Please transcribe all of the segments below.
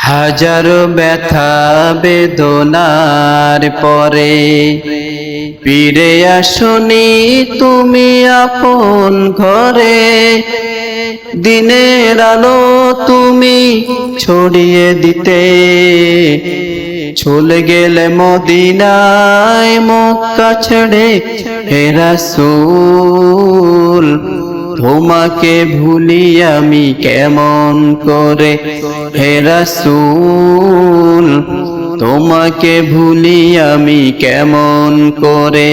হাজারো ব্যথা বেদনার পরে ফিরে আসনি তুমি আপন ঘরে। দিনের আলো তুমি ছড়িয়ে দিতে চলে গেলে মদিনায় মক্কা ছেড়ে। হে রাসূল তোমাকে ভুলি আমি কেমন করে। হে রাসূল তোমাকে ভুলি আমি কেমন করে।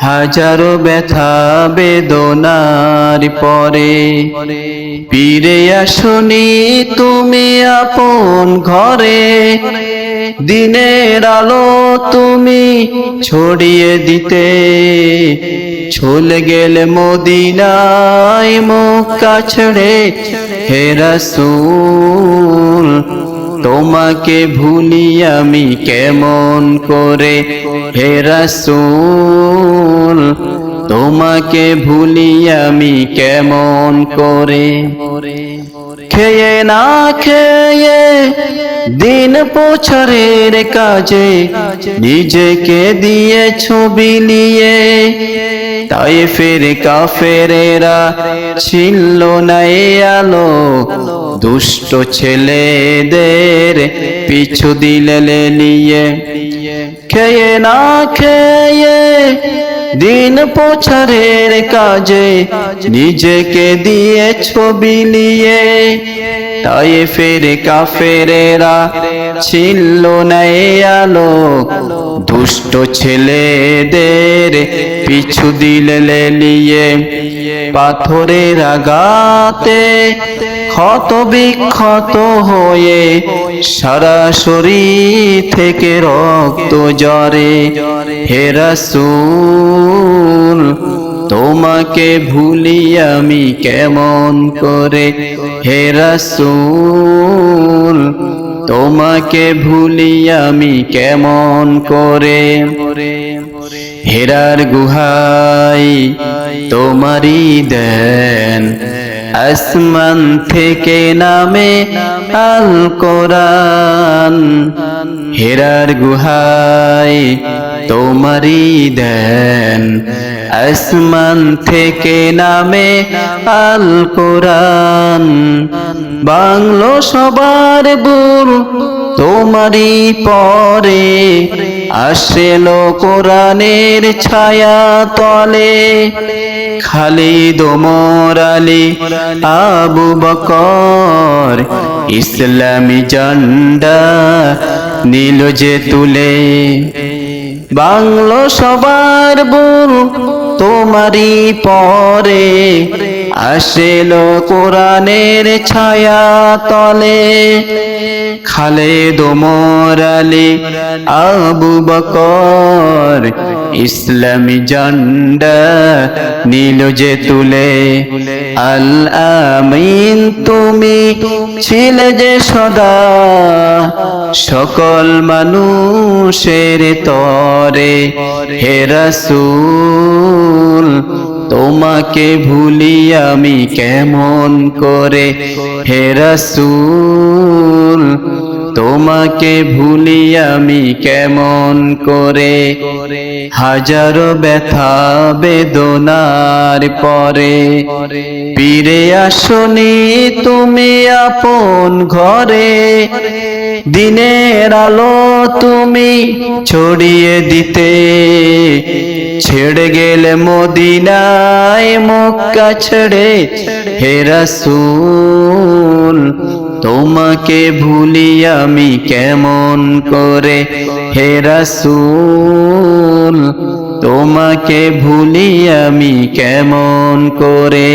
হাজারো ব্যথা বেদনার পরে ফিরে আসনি তুমি আপন ঘরে। দিনের আলো তুমি ছড়িয়ে দিতে চলে গেলে মদিনায় মক্কা ছেড়ে। হে রাসূল তোমাকে ভুলি আমি কেমন করে। হে রাসূল তোমাকে ভুলি আমি কেমন করে। খেয়ে না খেয়ে দিন প্রচারের কাজে নিজেকে দিয়েছো বিলিয়ে। তায়েফের কাফেরেরা ছিল না এ আলো, দুষ্ট ছেলেদের পিছু দিলে লেলিয়ে। খেয়ে না খেয়ে দিন প্রচারের কাজে নিজেকে দিয়েছো বিলিয়ে। তায়েফের কাফেরেরা ছিল না এ আলো, দুষ্ট ছেলেদের পিছু দিলে লেলিয়ে। পাথরের আঘাতে ক্ষত বিক্ষত হয়ে সারা শরীর থেকে রক্ত ঝরে। হে রাসূল তোমাকে ভুলি আমি কেমন করে। হে রাসূল তোমাকে ভুলি আমি কেমন করে। হেরার গুহায় তোমারি দেন, আসমান থেকে নামে আল কোরআন। হেরার গুহায় তোমারি দেন, আসমান থেকে নামে আল কোরআন। বাংলো সবার বুল তোমারি পরে, আসলো কোরআনের ছায়া তলে। খালিদ ওমর আলী আবু বকর ইসলামী ঝান্ডা নীল যে তুলে। বাংলো সবার বুল তোমারি পরে, আসলো কোরআনের ছায়া তলে। খালিদ ওমর আলী আবু বকর ইসলামী ঝান্ডা নীল যে তুলে। আল আমিন তুমি ছিলে যে সদা সকল মানুষের তরে। হে রাসূল তোমাকে ভুলি আমি কেমন করে। হে রাসূল তোমাকে ভুলি আমি কেমন করে। হাজারো ব্যথা বেদনার পরে ফিরে আসনি তুমি আপন ঘরে। দিনের আলো তুমি ছড়িয়ে দিতে ছেড়ে গেলে মদিনায় মক্কা ছেড়ে। হে রাসূল তোমাকে ভুলি আমি কেমন করে। হে রাসূল তোমাকে ভুলি আমি কেমন করে।